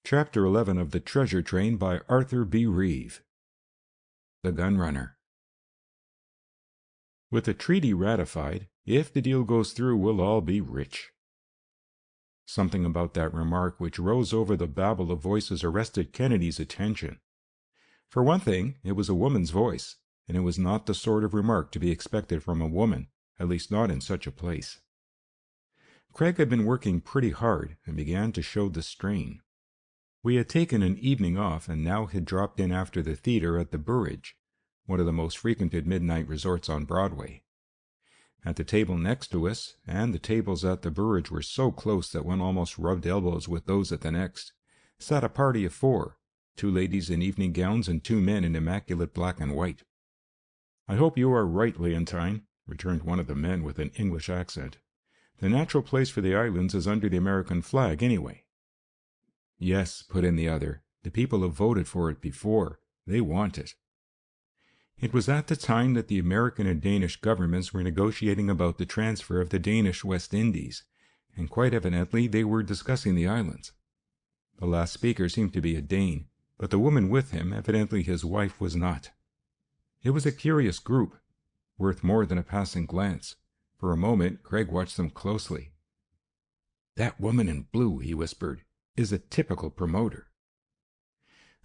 Chapter 11 of The Treasure Train by Arthur B. Reeve. The Gunrunner. With the treaty ratified, if the deal goes through, we'll all be rich. Something about that remark which rose over the babble of voices arrested Kennedy's attention. For one thing, it was a woman's voice, and it was not the sort of remark to be expected from a woman, at least not in such a place. Craig had been working pretty hard and began to show the strain. We had taken an evening off and now had dropped in after the theater at the Burridge, one of the most frequented midnight resorts on Broadway. At the table next to us, and the tables at the Burridge were so close that one almost rubbed elbows with those at the next, sat a party of 4, 2 ladies in evening gowns and 2 men in immaculate black and white. "I hope you are right, Leontine," returned one of the men with an English accent. "The natural place for the islands is under the American flag, anyway." "Yes," put in the other, "the people have voted for it before. They want it." It was at the time that the American and Danish governments were negotiating about the transfer of the Danish West Indies, and quite evidently they were discussing the islands. The last speaker seemed to be a Dane, but the woman with him, evidently his wife, was not. It was a curious group, worth more than a passing glance. For a moment Craig watched them closely. "That woman in blue," he whispered, "is a typical promoter."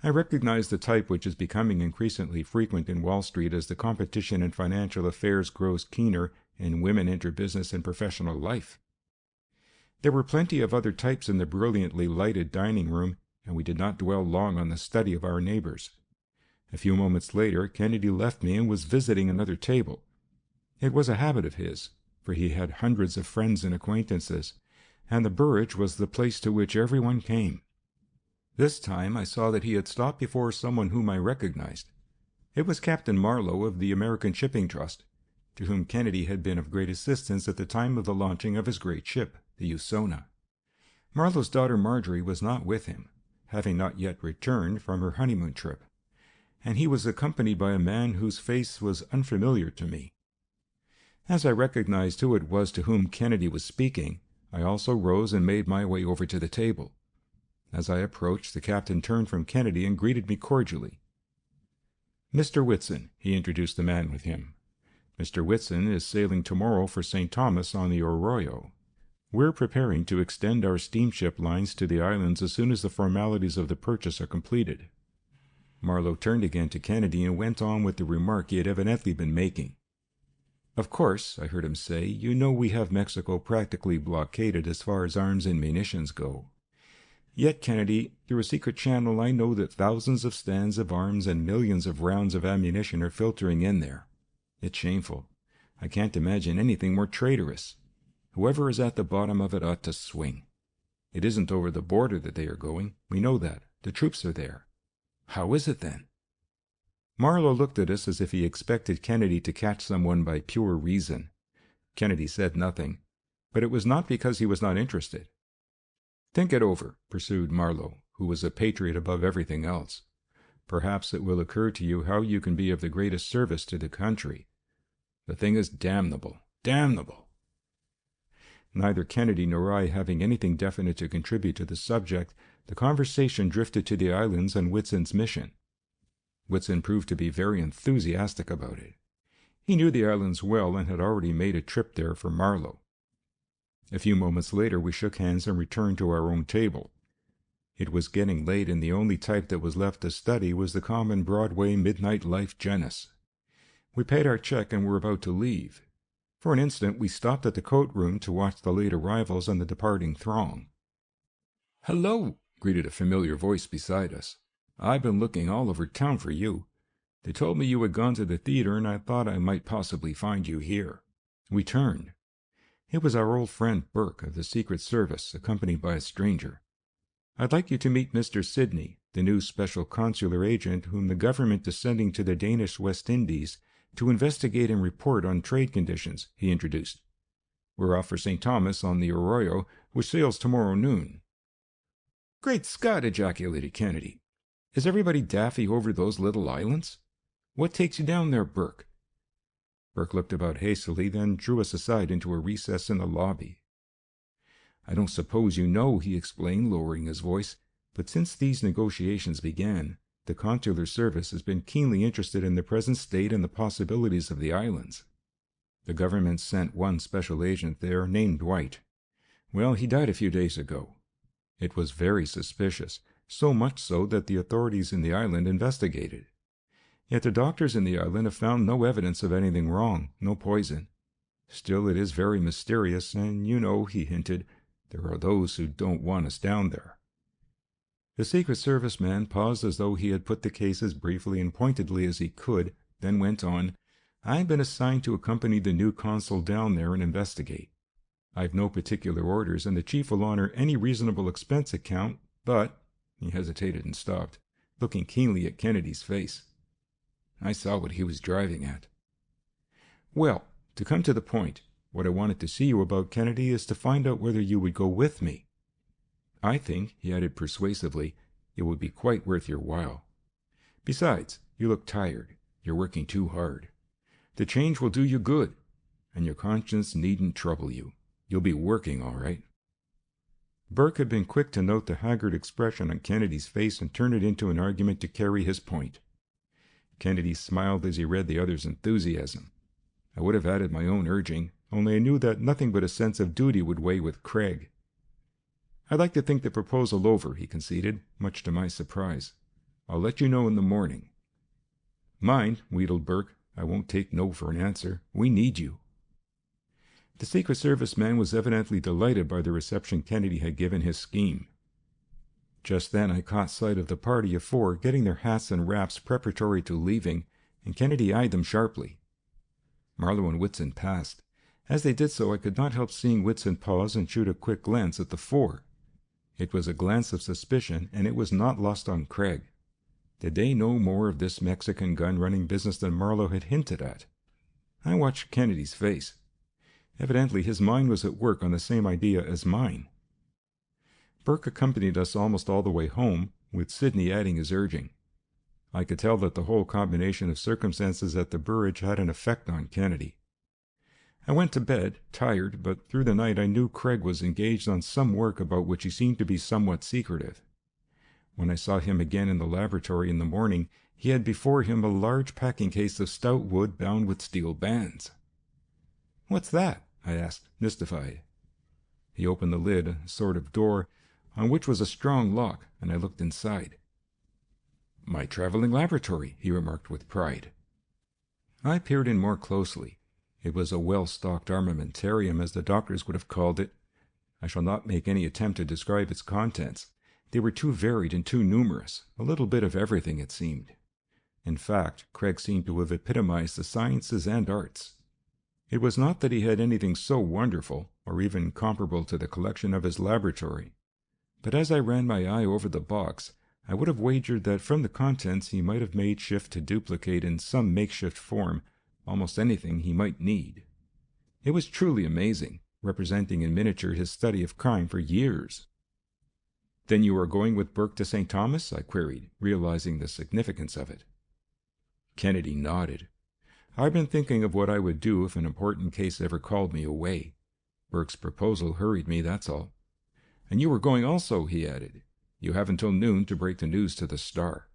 I recognized the type which is becoming increasingly frequent in Wall Street as the competition in financial affairs grows keener and women enter business and professional life. There were plenty of other types in the brilliantly lighted dining room, and we did not dwell long on the study of our neighbors. A few moments later Kennedy left me and was visiting another table. It was a habit of his, for he had hundreds of friends and acquaintances, and the Burridge was the place to which everyone came. This time I saw that he had stopped before someone whom I recognized. It was Captain Marlowe of the American Shipping Trust, to whom Kennedy had been of great assistance at the time of the launching of his great ship, the Usona. Marlowe's daughter Marjorie was not with him, having not yet returned from her honeymoon trip, and he was accompanied by a man whose face was unfamiliar to me. As I recognized who it was to whom Kennedy was speaking, I also rose and made my way over to the table. As I approached, the captain turned from Kennedy and greeted me cordially. "Mr. Whitson," he introduced the man with him. "Mr. Whitson is sailing tomorrow for St. Thomas on the Arroyo. We're preparing to extend our steamship lines to the islands as soon as the formalities of the purchase are completed." Marlowe turned again to Kennedy and went on with the remark he had evidently been making. "Of course," I heard him say, "you know we have Mexico practically blockaded as far as arms and munitions go. Yet, Kennedy, through a secret channel I know that thousands of stands of arms and millions of rounds of ammunition are filtering in there. It's shameful. I can't imagine anything more traitorous. Whoever is at the bottom of it ought to swing. It isn't over the border that they are going. We know that. The troops are there. How is it then?" Marlowe looked at us as if he expected Kennedy to catch someone by pure reason. Kennedy said nothing, but it was not because he was not interested. "Think it over," pursued Marlowe, who was a patriot above everything else. "Perhaps it will occur to you how you can be of the greatest service to the country. The thing is damnable, damnable." Neither Kennedy nor I having anything definite to contribute to the subject, the conversation drifted to the islands and Whitson's mission. Whitson proved to be very enthusiastic about it. He knew the islands well and had already made a trip there for Marlowe. A few moments later we shook hands and returned to our own table. It was getting late, and the only type that was left to study was the common Broadway midnight life genus. We paid our check and were about to leave. For an instant we stopped at the coat room to watch the late arrivals and the departing throng. "Hello," greeted a familiar voice beside us. "I've been looking all over town for you. They told me you had gone to the theater, and I thought I might possibly find you here." We turned. It was our old friend Burke of the Secret Service, accompanied by a stranger. "I'd like you to meet Mr. Sidney, the new special consular agent whom the government is sending to the Danish West Indies to investigate and report on trade conditions," he introduced. "We're off for St. Thomas on the Arroyo, which sails tomorrow noon." "Great Scott!" ejaculated Kennedy. "Is everybody daffy over those little islands? What takes you down there, Burke?" Burke looked about hastily, then drew us aside into a recess in the lobby. "I don't suppose you know," he explained, lowering his voice, But since these negotiations began, the consular service has been keenly interested in the present state and the possibilities of the islands. The government sent one special agent there named White. Well, he died a few days ago. It was very suspicious, so much so that the authorities in the island investigated. Yet the doctors in the island have found no evidence of anything wrong, no poison. Still, it is very mysterious, and you know, he hinted, there are those who don't want us down there. The Secret Service man paused as though he had put the case as briefly and pointedly as he could, then went on, I've been assigned to accompany the new consul down there and investigate. I've no particular orders, and the chief will honor any reasonable expense account, but— he hesitated and stopped, looking keenly at Kennedy's face. I saw what he was driving at. Well, to come to the point, what I wanted to see you about, Kennedy, is to find out whether you would go with me. I think, he added persuasively, it would be quite worth your while. Besides, you look tired. You're working too hard. The change will do you good, and your conscience needn't trouble you. You'll be working all right. Burke had been quick to note the haggard expression on Kennedy's face and turn it into an argument to carry his point. Kennedy smiled as he read the other's enthusiasm. I would have added my own urging, only I knew that nothing but a sense of duty would weigh with Craig. I'd like to think the proposal over, he conceded, much to my surprise. I'll let you know in the morning. Mind, wheedled Burke, I won't take no for an answer. We need you. The Secret Service man was evidently delighted by the reception Kennedy had given his scheme. Just then I caught sight of the party of four getting their hats and wraps preparatory to leaving, and Kennedy eyed them sharply. Marlowe and Whitson passed. As they did so, I could not help seeing Whitson pause and shoot a quick glance at the four. It was a glance of suspicion, and it was not lost on Craig. Did they know more of this Mexican gun-running business than Marlowe had hinted at? I watched Kennedy's face. Evidently his mind was at work on the same idea as mine. Burke accompanied us almost all the way home, with Sidney adding his urging. I could tell that the whole combination of circumstances at the Burridge had an effect on Kennedy. I went to bed, tired, but through the night I knew Craig was engaged on some work about which he seemed to be somewhat secretive. When I saw him again in the laboratory in the morning, he had before him a large packing case of stout wood bound with steel bands. "What's that?" I asked, mystified. He opened the lid, a sort of door, on which was a strong lock, and I looked inside. "My traveling laboratory," he remarked with pride. I peered in more closely. It was a well-stocked armamentarium, as the doctors would have called it. I shall not make any attempt to describe its contents. They were too varied and too numerous, a little bit of everything, it seemed. In fact, Craig seemed to have epitomized the sciences and arts. It was not that he had anything so wonderful, or even comparable to the collection of his laboratory. But as I ran my eye over the box, I would have wagered that from the contents he might have made shift to duplicate in some makeshift form almost anything he might need. It was truly amazing, representing in miniature his study of crime for years. "Then you are going with Burke to St. Thomas?" I queried, realizing the significance of it. Kennedy nodded. "I've been thinking of what I would do if an important case ever called me away. Burke's proposal hurried me, that's all." "And you are going also," he added. "You have until noon to break the news to the Star."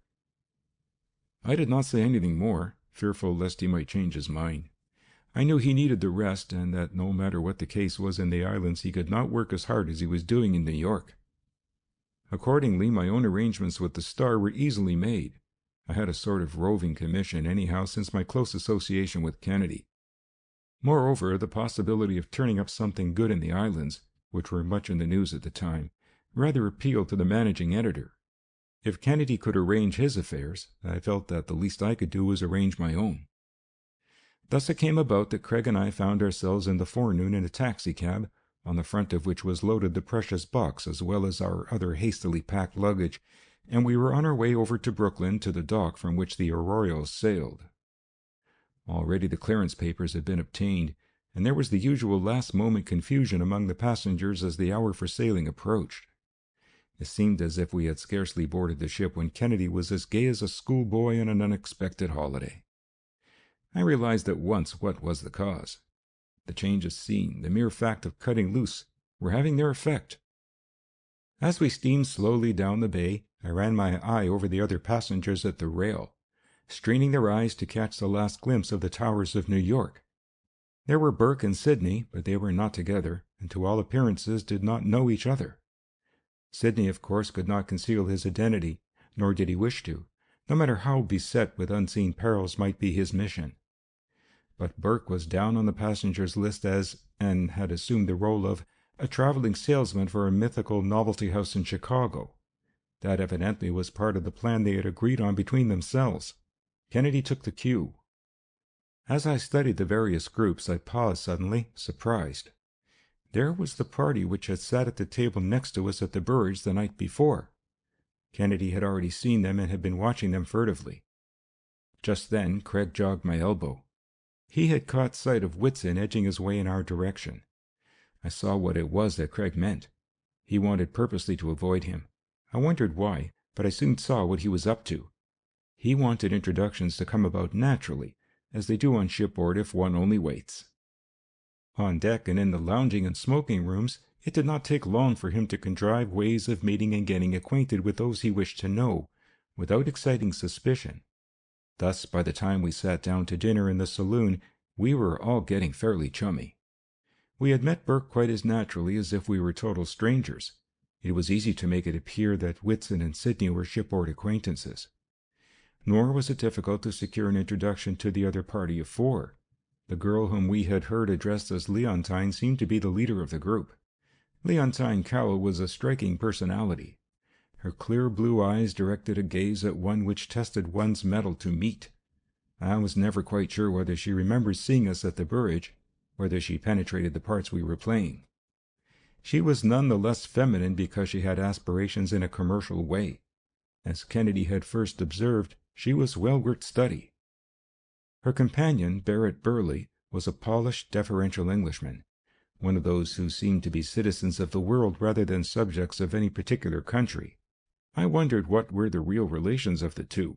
I did not say anything more, fearful lest he might change his mind. I knew he needed the rest, and that no matter what the case was in the islands, he could not work as hard as he was doing in New York. Accordingly, my own arrangements with the Star were easily made. I had a sort of roving commission anyhow since my close association with Kennedy. Moreover, the possibility of turning up something good in the islands, which were much in the news at the time, rather appealed to the managing editor. If Kennedy could arrange his affairs, I felt that the least I could do was arrange my own. Thus it came about that Craig and I found ourselves in the forenoon in a taxicab, on the front of which was loaded the precious box as well as our other hastily packed luggage, and we were on our way over to Brooklyn to the dock from which the Arroyos sailed. Already the clearance papers had been obtained, and there was the usual last-moment confusion among the passengers as the hour for sailing approached. It seemed as if we had scarcely boarded the ship when Kennedy was as gay as a schoolboy on an unexpected holiday. I realized at once what was the cause. The change of scene, the mere fact of cutting loose, were having their effect. As we steamed slowly down the bay, I ran my eye over the other passengers at the rail, straining their eyes to catch the last glimpse of the towers of New York. There were Burke and Sidney, but they were not together, and to all appearances did not know each other. Sidney, of course, could not conceal his identity, nor did he wish to, no matter how beset with unseen perils might be his mission. But Burke was down on the passengers' list and had assumed the role of a traveling salesman for a mythical novelty house in Chicago. That evidently was part of the plan they had agreed on between themselves. Kennedy took the cue. As I studied the various groups, I paused suddenly, surprised. There was the party which had sat at the table next to us at the Burridge the night before. Kennedy had already seen them and had been watching them furtively. Just then, Craig jogged my elbow. He had caught sight of Whitson edging his way in our direction. I saw what it was that Craig meant. He wanted purposely to avoid him. I wondered why, but I soon saw what he was up to. He wanted introductions to come about naturally, as they do on shipboard if one only waits. On deck and in the lounging and smoking rooms, it did not take long for him to contrive ways of meeting and getting acquainted with those he wished to know, without exciting suspicion. Thus, by the time we sat down to dinner in the saloon, we were all getting fairly chummy. We had met Burke quite as naturally as if we were total strangers. It was easy to make it appear that Whitson and Sidney were shipboard acquaintances. Nor was it difficult to secure an introduction to the other party of four. The girl whom we had heard addressed as Leontine seemed to be the leader of the group. Leontine Cowell was a striking personality. Her clear blue eyes directed a gaze at one which tested one's mettle to meet. I was never quite sure whether she remembered seeing us at the Burridge, whether she penetrated the parts we were playing. She was none the less feminine because she had aspirations in a commercial way. As Kennedy had first observed, she was well worth study. Her companion, Barrett Burleigh, was a polished, deferential Englishman, one of those who seemed to be citizens of the world rather than subjects of any particular country. I wondered what were the real relations of the two.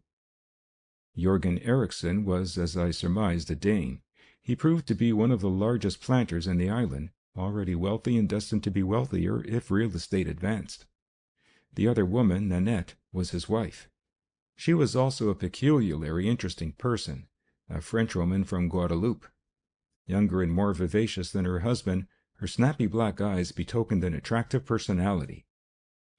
Jorgen Eriksson was, as I surmised, a Dane. He proved to be one of the largest planters in the island, already wealthy and destined to be wealthier if real estate advanced. The other woman, Nanette, was his wife. She was also a peculiarly interesting person, a Frenchwoman from Guadeloupe. Younger and more vivacious than her husband, her snappy black eyes betokened an attractive personality.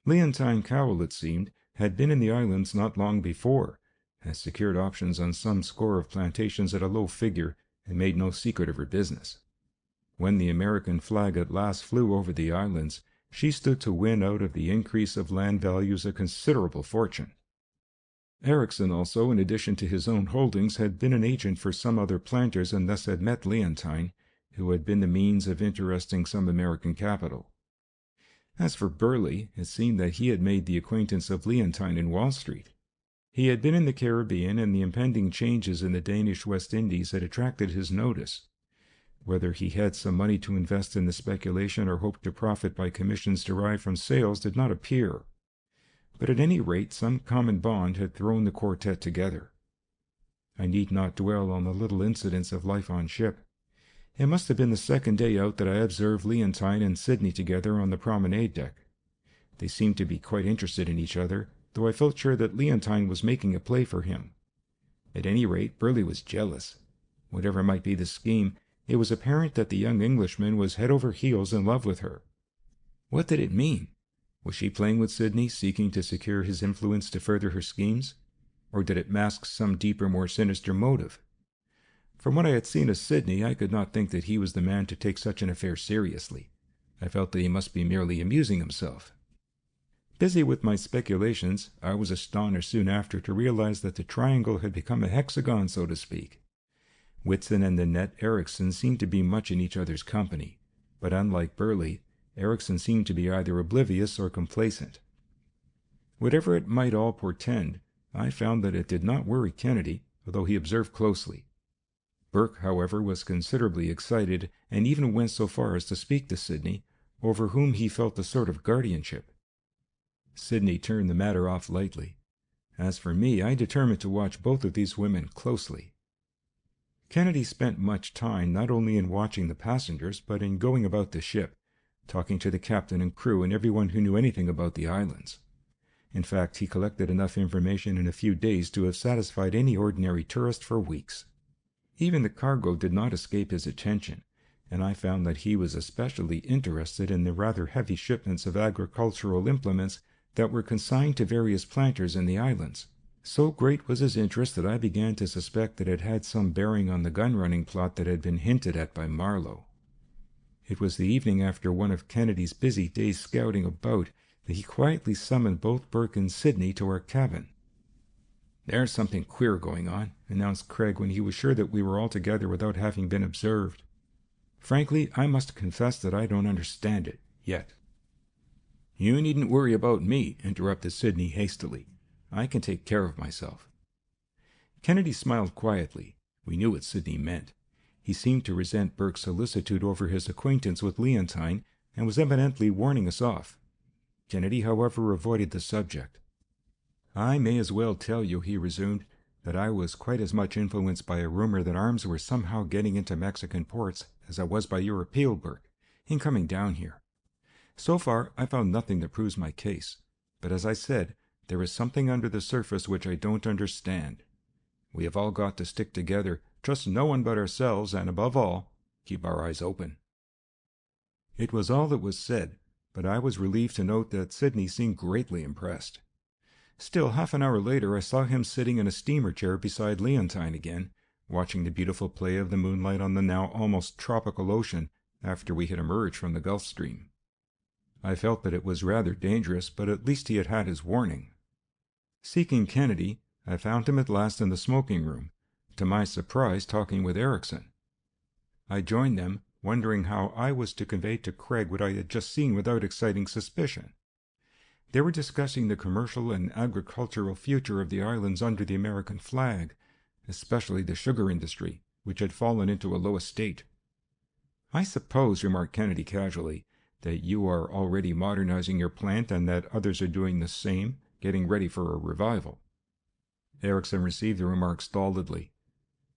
Leontine Cowell, it seemed, had been in the islands not long before, had secured options on some score of plantations at a low figure, and made no secret of her business. When the American flag at last flew over the islands, she stood to win out of the increase of land values a considerable fortune. Eriksson also, in addition to his own holdings, had been an agent for some other planters and thus had met Leontine, who had been the means of interesting some American capital. As for Burleigh, it seemed that he had made the acquaintance of Leontine in Wall Street. He had been in the Caribbean, and the impending changes in the Danish West Indies had attracted his notice. Whether he had some money to invest in the speculation or hoped to profit by commissions derived from sales did not appear. But at any rate, some common bond had thrown the quartet together. I need not dwell on the little incidents of life on ship. It must have been the second day out that I observed Leontine and Sidney together on the promenade deck. They seemed to be quite interested in each other, though I felt sure that Leontine was making a play for him. At any rate, Burleigh was jealous. Whatever might be the scheme, it was apparent that the young Englishman was head over heels in love with her. What did it mean? Was she playing with Sidney, seeking to secure his influence to further her schemes? Or did it mask some deeper, more sinister motive? From what I had seen of Sidney, I could not think that he was the man to take such an affair seriously. I felt that he must be merely amusing himself. Busy with my speculations, I was astonished soon after to realize that the triangle had become a hexagon, so to speak. Whitson and Nanette Eriksson seemed to be much in each other's company, but unlike Burleigh, Eriksson seemed to be either oblivious or complacent. Whatever it might all portend, I found that it did not worry Kennedy, although he observed closely. Burke, however, was considerably excited, and even went so far as to speak to Sidney, over whom he felt a sort of guardianship. Sidney turned the matter off lightly. As for me, I determined to watch both of these women closely. Kennedy spent much time not only in watching the passengers, but in going about the ship, talking to the captain and crew and everyone who knew anything about the islands. In fact, he collected enough information in a few days to have satisfied any ordinary tourist for weeks. Even the cargo did not escape his attention, and I found that he was especially interested in the rather heavy shipments of agricultural implements that were consigned to various planters in the islands. So great was his interest that I began to suspect that it had some bearing on the gun-running plot that had been hinted at by Marlowe. It was the evening after one of Kennedy's busy days scouting about that he quietly summoned both Burke and Sidney to our cabin. "There's something queer going on," announced Craig when he was sure that we were all together without having been observed. "Frankly, I must confess that I don't understand it, yet." "You needn't worry about me," interrupted Sidney hastily. "I can take care of myself." Kennedy smiled quietly. We knew what Sidney meant. He seemed to resent Burke's solicitude over his acquaintance with Leontine, and was evidently warning us off. Kennedy, however, avoided the subject. "I may as well tell you," he resumed, "that I was quite as much influenced by a rumor that arms were somehow getting into Mexican ports as I was by your appeal, Burke, in coming down here. So far, I found nothing that proves my case, but as I said, there is something under the surface which I don't understand. We have all got to stick together, trust no one but ourselves, and above all, keep our eyes open." It was all that was said, but I was relieved to note that Sidney seemed greatly impressed. Still, half an hour later, I saw him sitting in a steamer chair beside Leontine again, watching the beautiful play of the moonlight on the now almost tropical ocean after we had emerged from the Gulf Stream. I felt that it was rather dangerous, but at least he had had his warning. Seeking Kennedy, I found him at last in the smoking room, to my surprise talking with Erickson. I joined them, wondering how I was to convey to Craig what I had just seen without exciting suspicion. They were discussing the commercial and agricultural future of the islands under the American flag, especially the sugar industry, which had fallen into a low estate. "I suppose," remarked Kennedy casually, "that you are already modernizing your plant and that others are doing the same, getting ready for a revival." Erickson received the remark stolidly.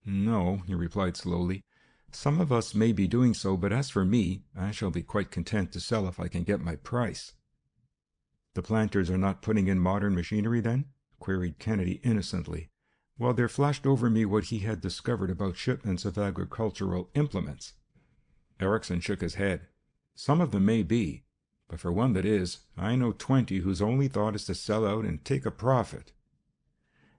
"No," he replied slowly. "Some of us may be doing so, but as for me, I shall be quite content to sell if I can get my price." "The planters are not putting in modern machinery, then?" queried Kennedy innocently, while there flashed over me what he had discovered about shipments of agricultural implements. Erickson shook his head. "Some of them may be, but for one that is, I know 20 whose only thought is to sell out and take a profit."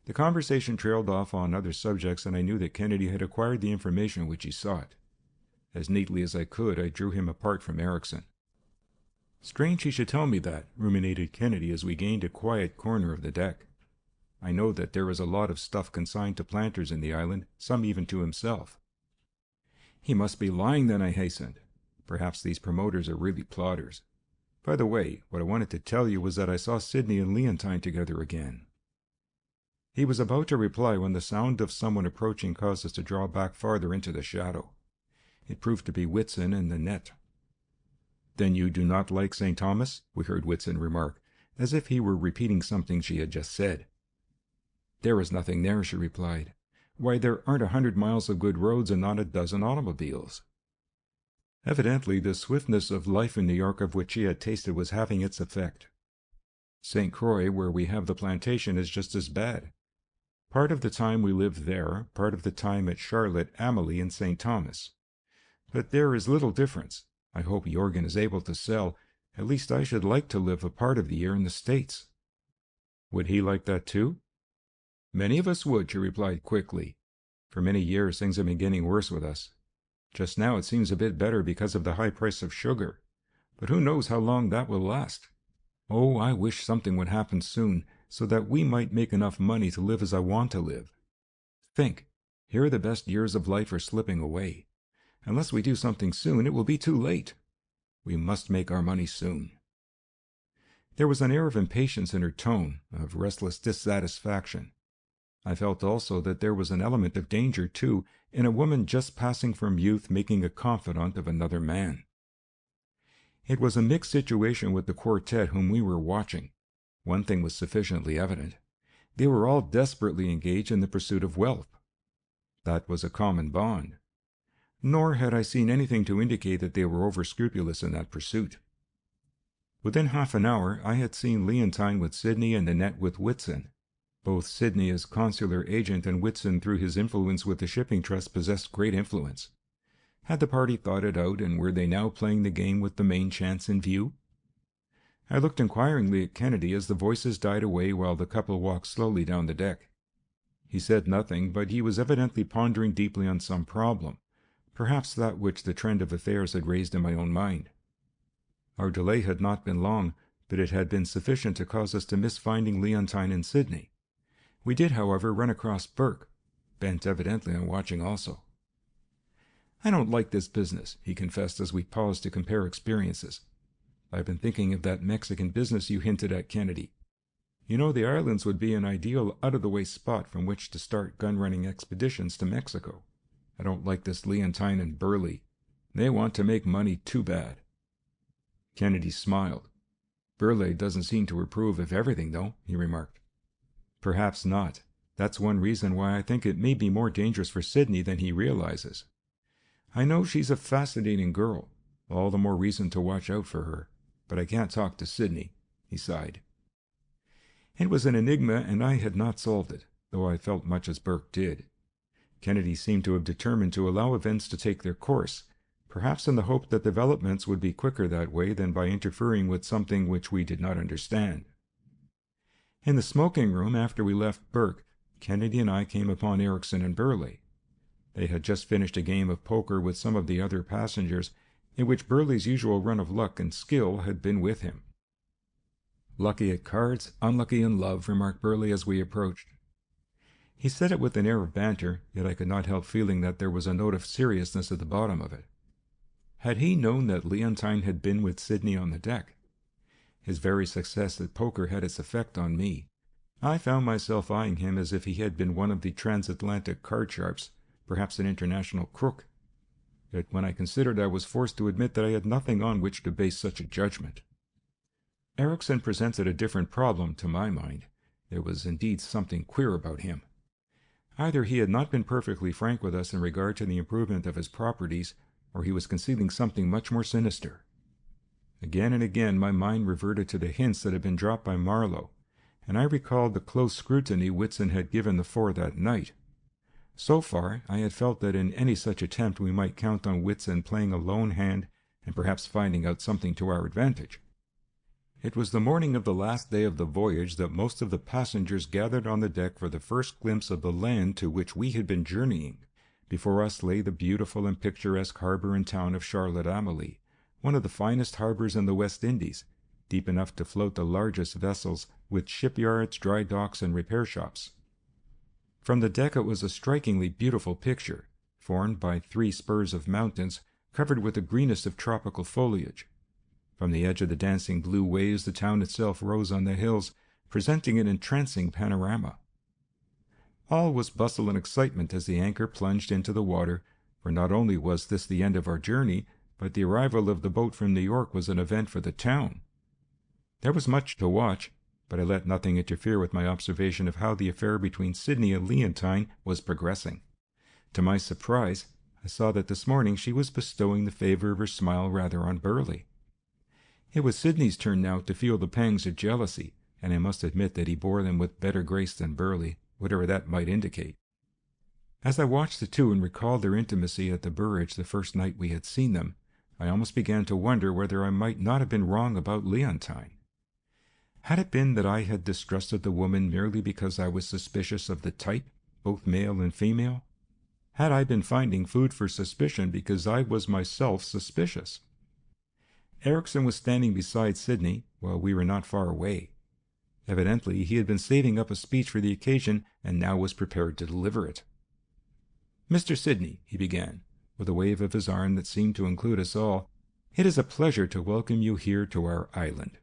The conversation trailed off on other subjects, and I knew that Kennedy had acquired the information which he sought. As neatly as I could, I drew him apart from Erickson. "Strange he should tell me that," ruminated Kennedy as we gained a quiet corner of the deck. "I know that there is a lot of stuff consigned to planters in the island, some even to himself." "He must be lying then," I hastened. "Perhaps these promoters are really plotters. By the way, what I wanted to tell you was that I saw Sidney and Leontine together again." He was about to reply when the sound of someone approaching caused us to draw back farther into the shadow. It proved to be Whitson and Nanette. "Then you do not like St. Thomas?" we heard Whitson remark, as if he were repeating something she had just said. "There is nothing there," she replied. "Why, there aren't 100 miles of good roads and not a dozen automobiles." Evidently, the swiftness of life in New York of which she had tasted was having its effect. "St. Croix, where we have the plantation, is just as bad. Part of the time we live there, part of the time at Charlotte, Amalie, and St. Thomas. But there is little difference. I hope Jorgen is able to sell. At least I should like to live a part of the year in the States." "Would he like that too?" "Many of us would," she replied quickly. "For many years things have been getting worse with us. Just now it seems a bit better because of the high price of sugar. But who knows how long that will last? Oh, I wish something would happen soon, so that we might make enough money to live as I want to live. Think, here the best years of life are slipping away. Unless we do something soon, it will be too late. We must make our money soon." There was an air of impatience in her tone, of restless dissatisfaction. I felt also that there was an element of danger, too, in a woman just passing from youth making a confidant of another man. It was a mixed situation with the quartet whom we were watching. One thing was sufficiently evident. They were all desperately engaged in the pursuit of wealth. That was a common bond. Nor had I seen anything to indicate that they were over-scrupulous in that pursuit. Within half an hour I had seen Leontine with Sidney and Annette with Whitson. Both Sidney as consular agent and Whitson through his influence with the shipping trust possessed great influence. Had the party thought it out, and were they now playing the game with the main chance in view? I looked inquiringly at Kennedy as the voices died away while the couple walked slowly down the deck. He said nothing, but he was evidently pondering deeply on some problem, perhaps that which the trend of affairs had raised in my own mind. Our delay had not been long, but it had been sufficient to cause us to miss finding Leontine and Sidney. We did, however, run across Burke, bent evidently on watching also. "I don't like this business," he confessed as we paused to compare experiences. "I've been thinking of that Mexican business you hinted at, Kennedy. You know, the islands would be an ideal out-of-the-way spot from which to start gun-running expeditions to Mexico. I don't like this Leontine and Burley. They want to make money too bad." Kennedy smiled. "Burley doesn't seem to approve of everything, though," he remarked. "Perhaps not. That's one reason why I think it may be more dangerous for Sidney than he realizes. I know she's a fascinating girl, all the more reason to watch out for her, but I can't talk to Sidney," he sighed. It was an enigma, and I had not solved it, though I felt much as Burke did. Kennedy seemed to have determined to allow events to take their course, perhaps in the hope that developments would be quicker that way than by interfering with something which we did not understand. In the smoking room, after we left Burke, Kennedy and I came upon Erickson and Burley. They had just finished a game of poker with some of the other passengers, in which Burley's usual run of luck and skill had been with him. "Lucky at cards, unlucky in love," remarked Burley as we approached. He said it with an air of banter, yet I could not help feeling that there was a note of seriousness at the bottom of it. Had he known that Leontine had been with Sidney on the deck? His very success at poker had its effect on me. I found myself eyeing him as if he had been one of the transatlantic card sharps, perhaps an international crook. Yet when I considered, I was forced to admit that I had nothing on which to base such a judgment. Erickson presented a different problem to my mind. There was indeed something queer about him. Either he had not been perfectly frank with us in regard to the improvement of his properties, or he was concealing something much more sinister. Again and again my mind reverted to the hints that had been dropped by Marlowe, and I recalled the close scrutiny Whitson had given the four that night. So far, I had felt that in any such attempt we might count on Whitson playing a lone hand and perhaps finding out something to our advantage. It was the morning of the last day of the voyage that most of the passengers gathered on the deck for the first glimpse of the land to which we had been journeying. Before us lay the beautiful and picturesque harbor and town of Charlotte-Amalie, one of the finest harbors in the West Indies, deep enough to float the largest vessels, with shipyards, dry docks, and repair shops. From the deck it was a strikingly beautiful picture, formed by 3 spurs of mountains covered with the greenest of tropical foliage. From the edge of the dancing blue waves the town itself rose on the hills, presenting an entrancing panorama. All was bustle and excitement as the anchor plunged into the water, for not only was this the end of our journey, but the arrival of the boat from New York was an event for the town. There was much to watch, but I let nothing interfere with my observation of how the affair between Sidney and Leontine was progressing. To my surprise, I saw that this morning she was bestowing the favor of her smile rather on Burley. It was Sidney's turn now to feel the pangs of jealousy, and I must admit that he bore them with better grace than Burley, whatever that might indicate. As I watched the two and recalled their intimacy at the Burridge the first night we had seen them, I almost began to wonder whether I might not have been wrong about Leontine. Had it been that I had distrusted the woman merely because I was suspicious of the type, both male and female? Had I been finding food for suspicion because I was myself suspicious? Erickson was standing beside Sidney, while we were not far away. Evidently he had been saving up a speech for the occasion, and now was prepared to deliver it. "Mr. Sidney," he began, with a wave of his arm that seemed to include us all, "it is a pleasure to welcome you here to our island.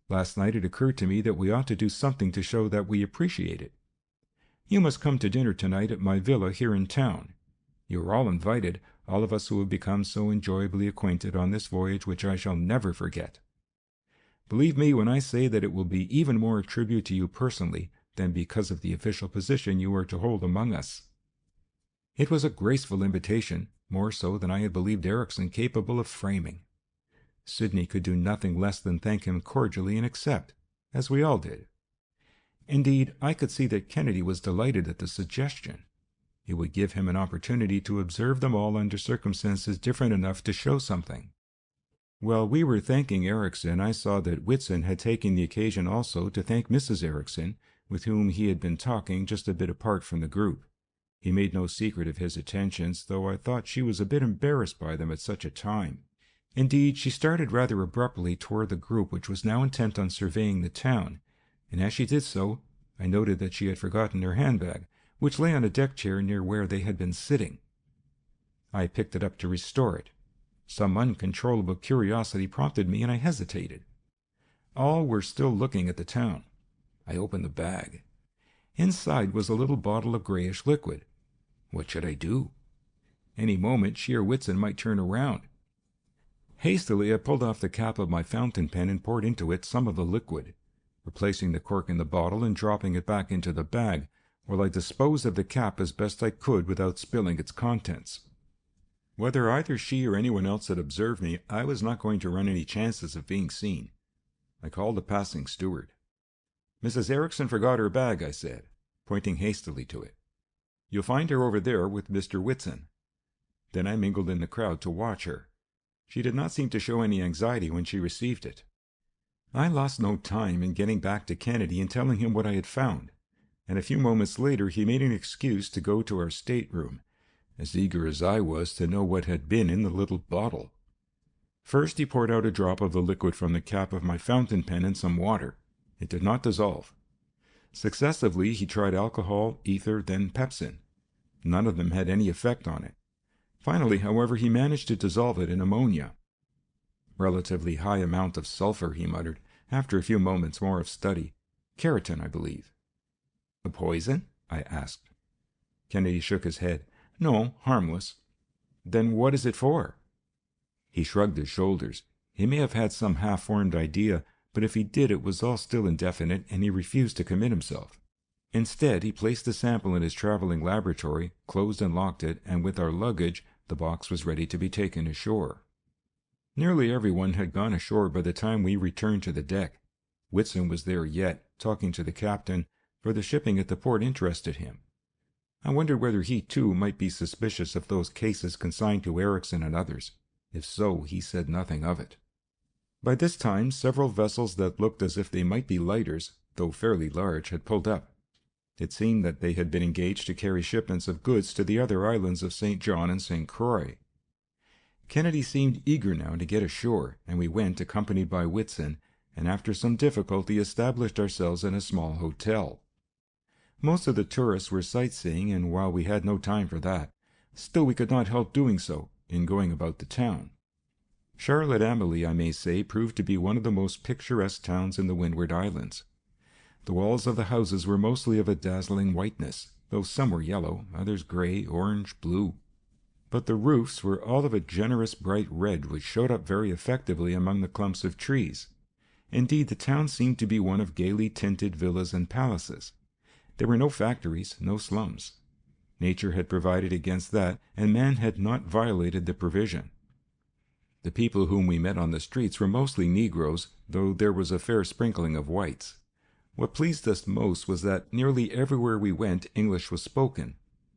Last night it occurred to me that we ought to do something to show that we appreciate it. You must come to dinner tonight at my villa here in town. You are all invited, all of us who have become so enjoyably acquainted on this voyage which I shall never forget. Believe me when I say that it will be even more a tribute to you personally than because of the official position you are to hold among us." It was a graceful invitation, more so than I had believed Erickson capable of framing. Sidney could do nothing less than thank him cordially and accept, as we all did. Indeed, I could see that Kennedy was delighted at the suggestion. It would give him an opportunity to observe them all under circumstances different enough to show something. While we were thanking Erikson, I saw that Whitson had taken the occasion also to thank Mrs. Erikson, with whom he had been talking just a bit apart from the group. He made no secret of his attentions, though I thought she was a bit embarrassed by them at such a time. Indeed, she started rather abruptly toward the group which was now intent on surveying the town, and as she did so, I noted that she had forgotten her handbag, which lay on a deck chair near where they had been sitting. I picked it up to restore it. Some uncontrollable curiosity prompted me, and I hesitated. All were still looking at the town. I opened the bag. Inside was a little bottle of grayish liquid. What should I do? Any moment she or Whitson might turn around. Hastily I pulled off the cap of my fountain pen and poured into it some of the liquid, replacing the cork in the bottle and dropping it back into the bag, while I disposed of the cap as best I could without spilling its contents. Whether either she or anyone else had observed me, I was not going to run any chances of being seen. I called a passing steward. "Mrs. Erikson forgot her bag," I said, pointing hastily to it. "You'll find her over there with Mr. Whitson." Then I mingled in the crowd to watch her. She did not seem to show any anxiety when she received it. I lost no time in getting back to Kennedy and telling him what I had found, and a few moments later he made an excuse to go to our stateroom, as eager as I was to know what had been in the little bottle. First he poured out a drop of the liquid from the cap of my fountain pen in some water. It did not dissolve. Successively he tried alcohol, ether, then pepsin. None of them had any effect on it. Finally, however, he managed to dissolve it in ammonia. "Relatively high amount of sulfur," he muttered, after a few moments more of study. "Keratin, I believe." "A poison?" I asked. Kennedy shook his head. "No, harmless." "Then what is it for?" He shrugged his shoulders. He may have had some half-formed idea, but if he did it was all still indefinite, and he refused to commit himself. Instead, he placed the sample in his traveling laboratory, closed and locked it, and with our luggage, the box was ready to be taken ashore. Nearly everyone had gone ashore by the time we returned to the deck. Whitson was there yet, talking to the captain, for the shipping at the port interested him. I wondered whether he, too, might be suspicious of those cases consigned to Erikson and others. If so, he said nothing of it. By this time, several vessels that looked as if they might be lighters, though fairly large, had pulled up. It seemed that they had been engaged to carry shipments of goods to the other islands of St. John and St. Croix. Kennedy seemed eager now to get ashore, and we went, accompanied by Whitson, and after some difficulty established ourselves in a small hotel. Most of the tourists were sightseeing, and while we had no time for that, still we could not help doing so in going about the town. Charlotte Amalie, I may say, proved to be one of the most picturesque towns in the Windward Islands. The walls of the houses were mostly of a dazzling whiteness, though some were yellow, others gray, orange, blue. But the roofs were all of a generous bright red, which showed up very effectively among the clumps of trees. Indeed, the town seemed to be one of gaily tinted villas and palaces. There were no factories, no slums. Nature had provided against that, and man had not violated the provision. The people whom we met on the streets were mostly Negroes, though there was a fair sprinkling of whites. What pleased us most was that nearly everywhere we went English was spoken.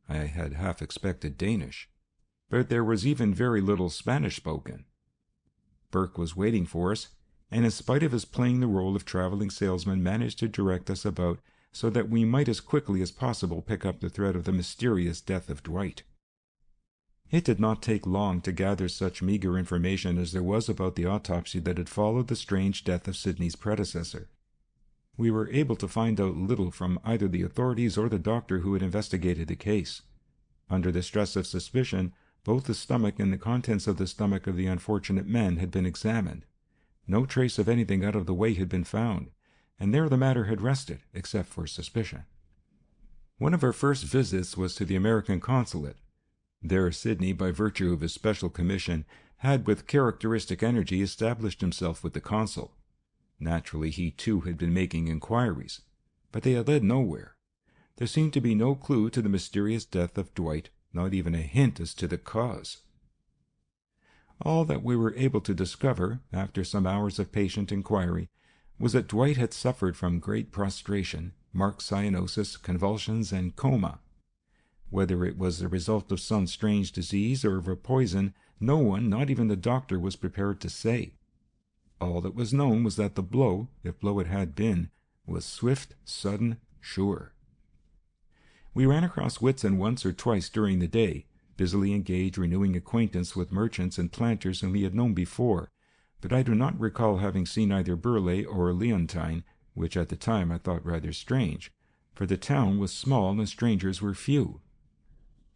I had half expected Danish. But there was even very little Spanish spoken. Burke was waiting for us, and in spite of his playing the role of traveling salesman, managed to direct us about so that we might as quickly as possible pick up the thread of the mysterious death of Dwight. It did not take long to gather such meager information as there was about the autopsy that had followed the strange death of Sidney's predecessor. We were able to find out little from either the authorities or the doctor who had investigated the case. Under the stress of suspicion, both the stomach and the contents of the stomach of the unfortunate men had been examined. No trace of anything out of the way had been found, and there the matter had rested, except for suspicion. One of our first visits was to the American consulate. There Sidney, by virtue of his special commission, had with characteristic energy established himself with the consul. Naturally, he too had been making inquiries, but they had led nowhere. There seemed to be no clue to the mysterious death of Dwight, not even a hint as to the cause. All that we were able to discover, after some hours of patient inquiry, was that Dwight had suffered from great prostration, marked cyanosis, convulsions, and coma. Whether it was the result of some strange disease or of a poison, no one, not even the doctor, was prepared to say. All that was known was that the blow, if blow it had been, was swift, sudden, sure. We ran across Whitson once or twice during the day, busily engaged renewing acquaintance with merchants and planters whom he had known before, but I do not recall having seen either Burleigh or Leontine, which at the time I thought rather strange, for the town was small and strangers were few.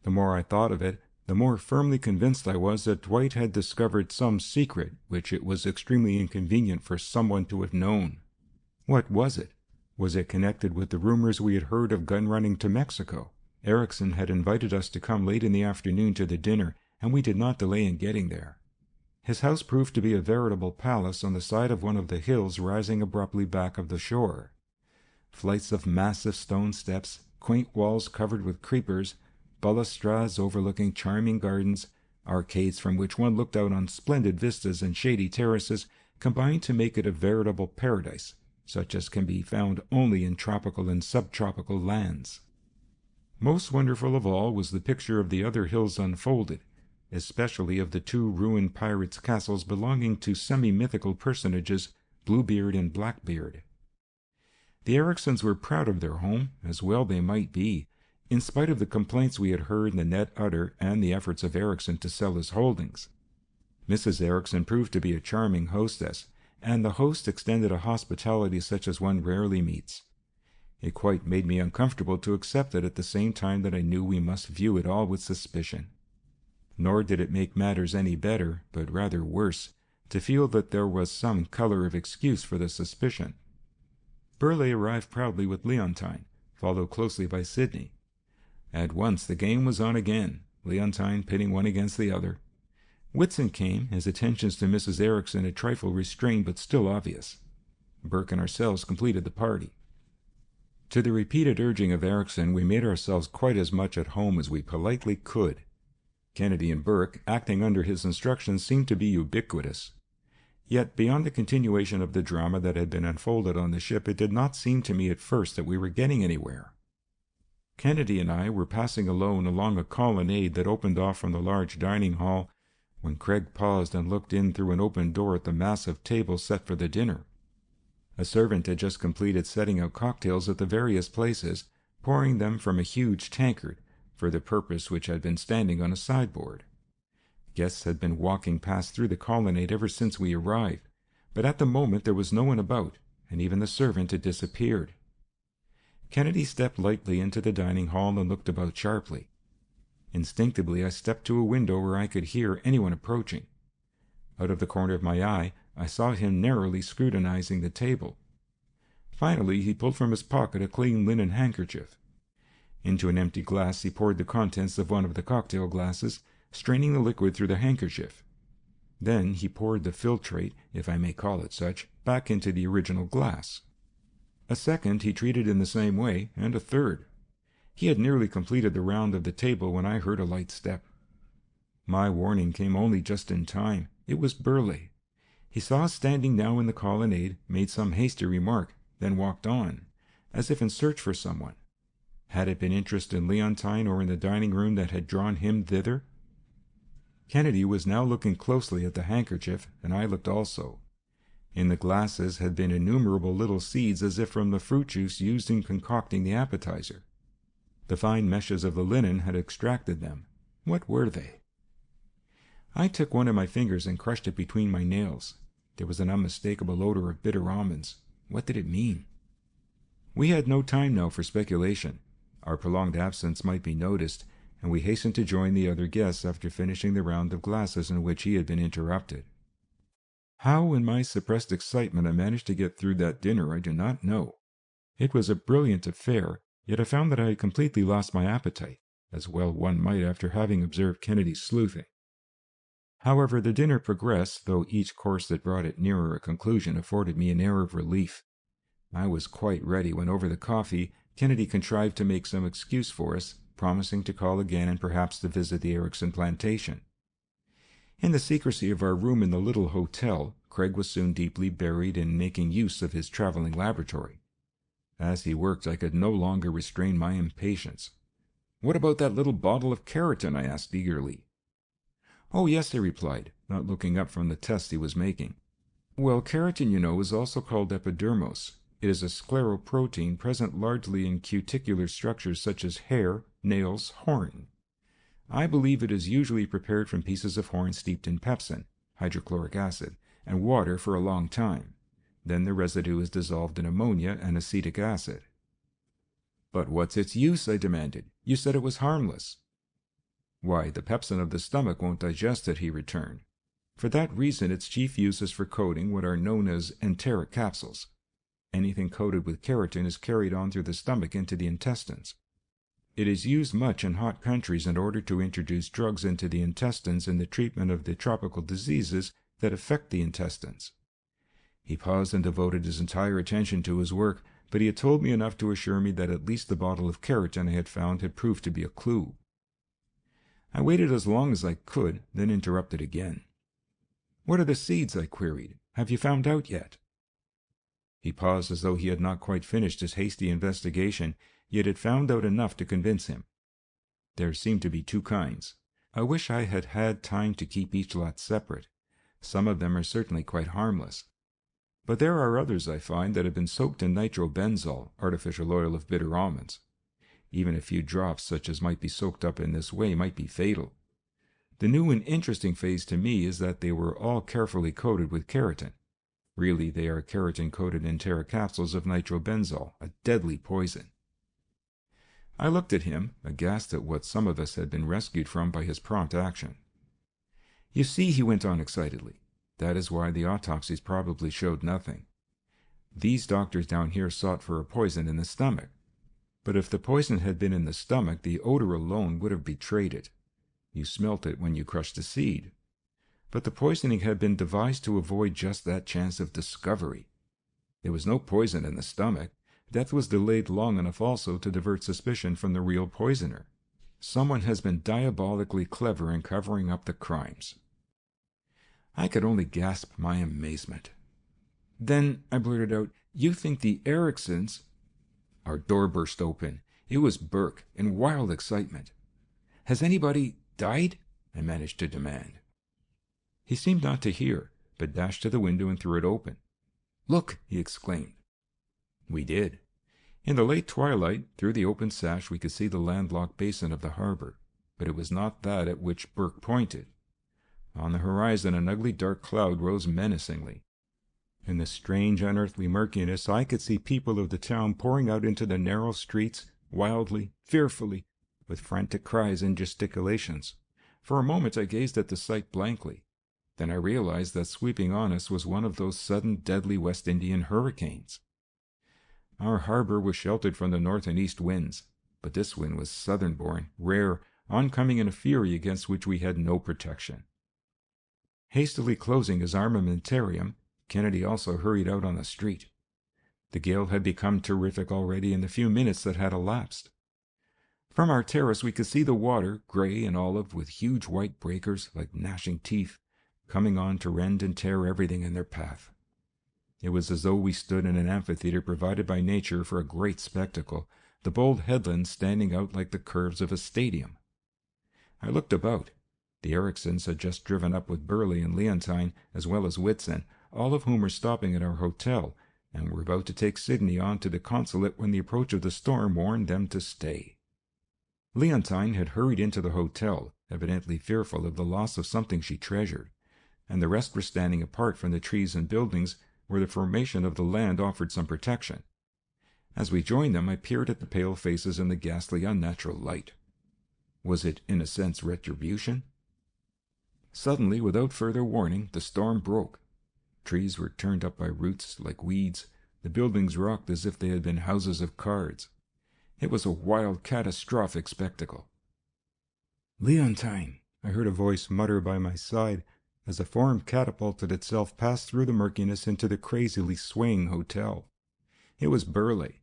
The more I thought of it, the more firmly convinced I was that Dwight had discovered some secret which it was extremely inconvenient for someone to have known. What was it? Was it connected with the rumors we had heard of gun running to Mexico? Erickson had invited us to come late in the afternoon to the dinner, and we did not delay in getting there. His house proved to be a veritable palace on the side of one of the hills rising abruptly back of the shore. Flights of massive stone steps, quaint walls covered with creepers, balustrades overlooking charming gardens, arcades from which one looked out on splendid vistas and shady terraces, combined to make it a veritable paradise, such as can be found only in tropical and subtropical lands. Most wonderful of all was the picture of the other hills unfolded, especially of the two ruined pirates' castles belonging to semi-mythical personages, Bluebeard and Blackbeard. The Ericksons were proud of their home, as well they might be, in spite of the complaints we had heard in the net utter and the efforts of Erickson to sell his holdings. Mrs. Erickson proved to be a charming hostess, and the host extended a hospitality such as one rarely meets. It quite made me uncomfortable to accept it at the same time that I knew we must view it all with suspicion. Nor did it make matters any better, but rather worse, to feel that there was some color of excuse for the suspicion. Burleigh arrived proudly with Leontine, followed closely by Sidney. At once the game was on again, Leontine pitting one against the other. Whitson came, his attentions to Mrs. Erickson a trifle restrained but still obvious. Burke and ourselves completed the party. To the repeated urging of Erickson, we made ourselves quite as much at home as we politely could. Kennedy and Burke, acting under his instructions, seemed to be ubiquitous. Yet, beyond the continuation of the drama that had been unfolded on the ship, it did not seem to me at first that we were getting anywhere. Kennedy and I were passing alone along a colonnade that opened off from the large dining hall, when Craig paused and looked in through an open door at the massive table set for the dinner. A servant had just completed setting out cocktails at the various places, pouring them from a huge tankard, for the purpose which had been standing on a sideboard. Guests had been walking past through the colonnade ever since we arrived, but at the moment there was no one about, and even the servant had disappeared. Kennedy stepped lightly into the dining hall and looked about sharply. Instinctively I stepped to a window where I could hear anyone approaching. Out of the corner of my eye, I saw him narrowly scrutinizing the table. Finally, he pulled from his pocket a clean linen handkerchief. Into an empty glass he poured the contents of one of the cocktail glasses, straining the liquid through the handkerchief. Then he poured the filtrate, if I may call it such, back into the original glass. A second he treated in the same way, and a third. He had nearly completed the round of the table when I heard a light step. My warning came only just in time. It was Burleigh. He saw us standing now in the colonnade, made some hasty remark, then walked on, as if in search for someone. Had it been interest in Leontine or in the dining room that had drawn him thither? Kennedy was now looking closely at the handkerchief, and I looked also. In the glasses had been innumerable little seeds as if from the fruit juice used in concocting the appetizer. The fine meshes of the linen had extracted them. What were they? I took one of my fingers and crushed it between my nails. There was an unmistakable odor of bitter almonds. What did it mean? We had no time now for speculation. Our prolonged absence might be noticed, and we hastened to join the other guests after finishing the round of glasses in which he had been interrupted. How, in my suppressed excitement, I managed to get through that dinner, I do not know. It was a brilliant affair, yet I found that I had completely lost my appetite, as well one might after having observed Kennedy's sleuthing. However, the dinner progressed, though each course that brought it nearer a conclusion afforded me an air of relief. I was quite ready when, over the coffee, Kennedy contrived to make some excuse for us, promising to call again and perhaps to visit the Erickson plantation. In the secrecy of our room in the little hotel, Craig was soon deeply buried in making use of his traveling laboratory. As he worked, I could no longer restrain my impatience. "What about that little bottle of keratin?" I asked eagerly. "Oh, yes," he replied, not looking up from the test he was making. "Well, keratin, you know, is also called epidermos. It is a scleroprotein present largely in cuticular structures such as hair, nails, horn. I believe it is usually prepared from pieces of horn steeped in pepsin, hydrochloric acid, and water for a long time. Then the residue is dissolved in ammonia and acetic acid." "But what's its use?" I demanded. "You said it was harmless." "Why, the pepsin of the stomach won't digest it," he returned. "For that reason its chief use is for coating what are known as enteric capsules. Anything coated with keratin is carried on through the stomach into the intestines. It is used much in hot countries in order to introduce drugs into the intestines in the treatment of the tropical diseases that affect the intestines." He paused and devoted his entire attention to his work, but he had told me enough to assure me that at least the bottle of keratin I had found had proved to be a clue. I waited as long as I could, then interrupted again. "What are the seeds?" I queried. "Have you found out yet?" He paused as though he had not quite finished his hasty investigation, yet had found out enough to convince him. "There seem to be two kinds. I wish I had had time to keep each lot separate. Some of them are certainly quite harmless. But there are others, I find, that have been soaked in nitrobenzol, artificial oil of bitter almonds. Even a few drops, such as might be soaked up in this way, might be fatal. The new and interesting phase to me is that they were all carefully coated with keratin. Really, they are keratin-coated enteric capsules of nitrobenzol, a deadly poison." I looked at him, aghast at what some of us had been rescued from by his prompt action. "You see," he went on excitedly, "that is why the autopsies probably showed nothing. These doctors down here sought for a poison in the stomach. But if the poison had been in the stomach, the odor alone would have betrayed it. You smelt it when you crushed a seed. But the poisoning had been devised to avoid just that chance of discovery. There was no poison in the stomach. Death was delayed long enough also to divert suspicion from the real poisoner. Someone has been diabolically clever in covering up the crimes." I could only gasp my amazement. "Then," I blurted out, "you think the Ericksons—" Our door burst open. It was Burke, in wild excitement. "Has anybody died?" I managed to demand. He seemed not to hear, but dashed to the window and threw it open. "Look!" he exclaimed. We did. In the late twilight, through the open sash, we could see the landlocked basin of the harbor, but it was not that at which Burke pointed. On the horizon, an ugly dark cloud rose menacingly. In the strange, unearthly murkiness, I could see people of the town pouring out into the narrow streets, wildly, fearfully, with frantic cries and gesticulations. For a moment I gazed at the sight blankly. Then I realized that sweeping on us was one of those sudden, deadly West Indian hurricanes. Our harbor was sheltered from the north and east winds, but this wind was southern-born, rare, oncoming in a fury against which we had no protection. Hastily closing his armamentarium, Kennedy also hurried out on the street. The gale had become terrific already in the few minutes that had elapsed. From our terrace we could see the water, gray and olive, with huge white breakers, like gnashing teeth, coming on to rend and tear everything in their path. It was as though we stood in an amphitheater provided by nature for a great spectacle, the bold headlands standing out like the curves of a stadium. I looked about. The Ericksons had just driven up with Burley and Leontine, as well as Whitson, all of whom were stopping at our hotel, and were about to take Sidney on to the consulate when the approach of the storm warned them to stay. Leontine had hurried into the hotel, evidently fearful of the loss of something she treasured, and the rest were standing apart from the trees and buildings where the formation of the land offered some protection. As we joined them, I peered at the pale faces in the ghastly, unnatural light. Was it, in a sense, retribution? Suddenly, without further warning, the storm broke. Trees were turned up by roots like weeds. The buildings rocked as if they had been houses of cards. It was a wild, catastrophic spectacle. "Leontine," I heard a voice mutter by my side as a form catapulted itself past through the murkiness into the crazily swaying hotel. It was Burley.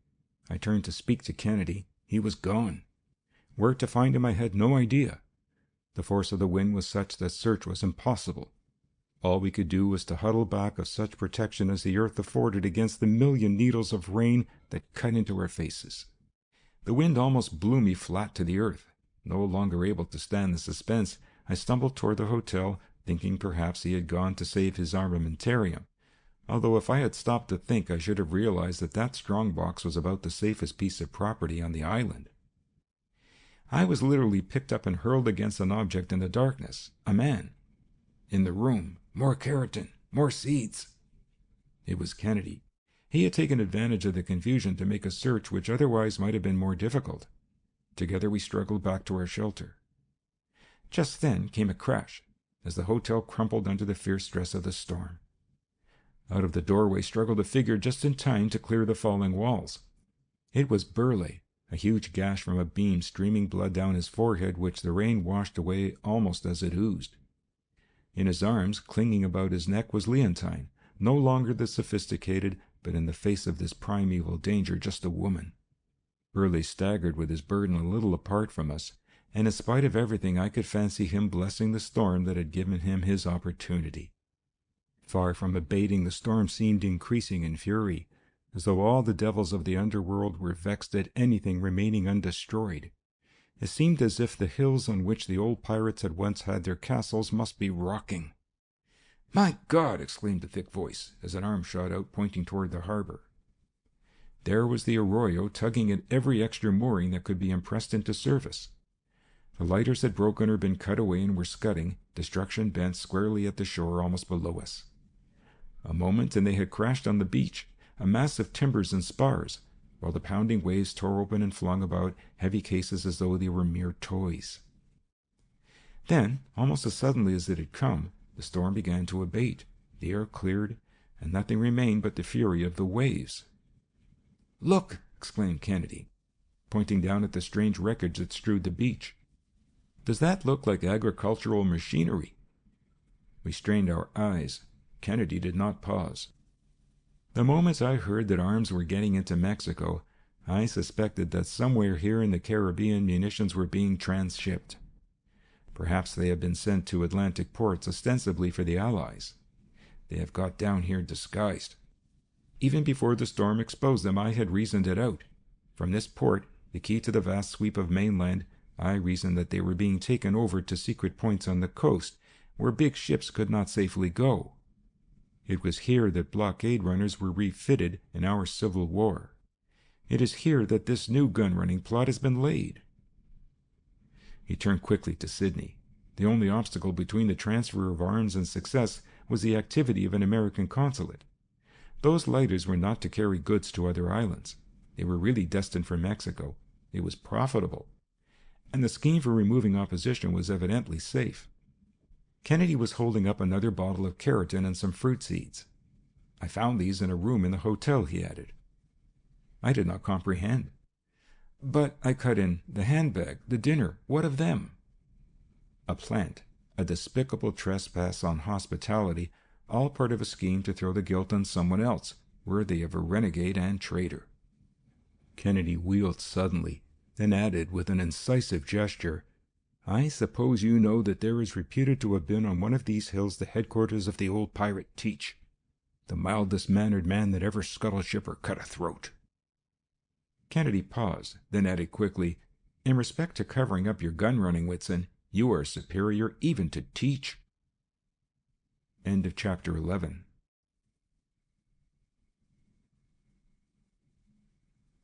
I turned to speak to Kennedy. He was gone. Where to find him I had no idea. The force of the wind was such that search was impossible. All we could do was to huddle back of such protection as the earth afforded against the million needles of rain that cut into our faces. The wind almost blew me flat to the earth. No longer able to stand the suspense, I stumbled toward the hotel, thinking perhaps he had gone to save his armamentarium. Although if I had stopped to think, I should have realized that that strong box was about the safest piece of property on the island. I was literally picked up and hurled against an object in the darkness. A man. In the room. More keratin. More seeds. It was Kennedy. He had taken advantage of the confusion to make a search which otherwise might have been more difficult. Together we struggled back to our shelter. Just then came a crash, as the hotel crumpled under the fierce stress of the storm. Out of the doorway struggled a figure just in time to clear the falling walls. It was Burleigh, a huge gash from a beam streaming blood down his forehead which the rain washed away almost as it oozed. In his arms, clinging about his neck, was Leontine, no longer the sophisticated, but in the face of this primeval danger just a woman. Burleigh staggered with his burden a little apart from us, and in spite of everything I could fancy him blessing the storm that had given him his opportunity. Far from abating, the storm seemed increasing in fury, as though all the devils of the underworld were vexed at anything remaining undestroyed. It seemed as if the hills on which the old pirates had once had their castles must be rocking. "My God!" exclaimed a thick voice, as an arm shot out, pointing toward the harbor. There was the Arroyo, tugging at every extra mooring that could be impressed into service. The lighters had broken or been cut away and were scudding, destruction bent squarely at the shore almost below us. A moment, and they had crashed on the beach, a mass of timbers and spars, while the pounding waves tore open and flung about heavy cases as though they were mere toys. Then, almost as suddenly as it had come, the storm began to abate, the air cleared, and nothing remained but the fury of the waves. "Look!" exclaimed Kennedy, pointing down at the strange wreckage that strewed the beach. "Does that look like agricultural machinery?" We strained our eyes. Kennedy did not pause. The moment I heard that arms were getting into Mexico, I suspected that somewhere here in the Caribbean munitions were being transshipped. Perhaps they have been sent to Atlantic ports ostensibly for the Allies. They have got down here disguised. Even before the storm exposed them, I had reasoned it out. From this port, the key to the vast sweep of mainland, I reasoned that they were being taken over to secret points on the coast, where big ships could not safely go. It was here that blockade runners were refitted in our Civil War. It is here that this new gun-running plot has been laid. He turned quickly to Sydney. The only obstacle between the transfer of arms and success was the activity of an American consulate. Those lighters were not to carry goods to other islands. They were really destined for Mexico. It was profitable. And the scheme for removing opposition was evidently safe. Kennedy was holding up another bottle of keratin and some fruit seeds. "I found these in a room in the hotel," he added. I did not comprehend. "But," I cut in, "the handbag, the dinner, what of them?" A plant, a despicable trespass on hospitality, all part of a scheme to throw the guilt on someone else, worthy of a renegade and traitor. Kennedy wheeled suddenly, then added with an incisive gesture, "I suppose you know that there is reputed to have been on one of these hills the headquarters of the old pirate Teach, the mildest-mannered man that ever scuttled ship or cut a throat." Kennedy paused, then added quickly, "In respect to covering up your gun-running, Whitson, you are superior even to Teach." End of chapter 11.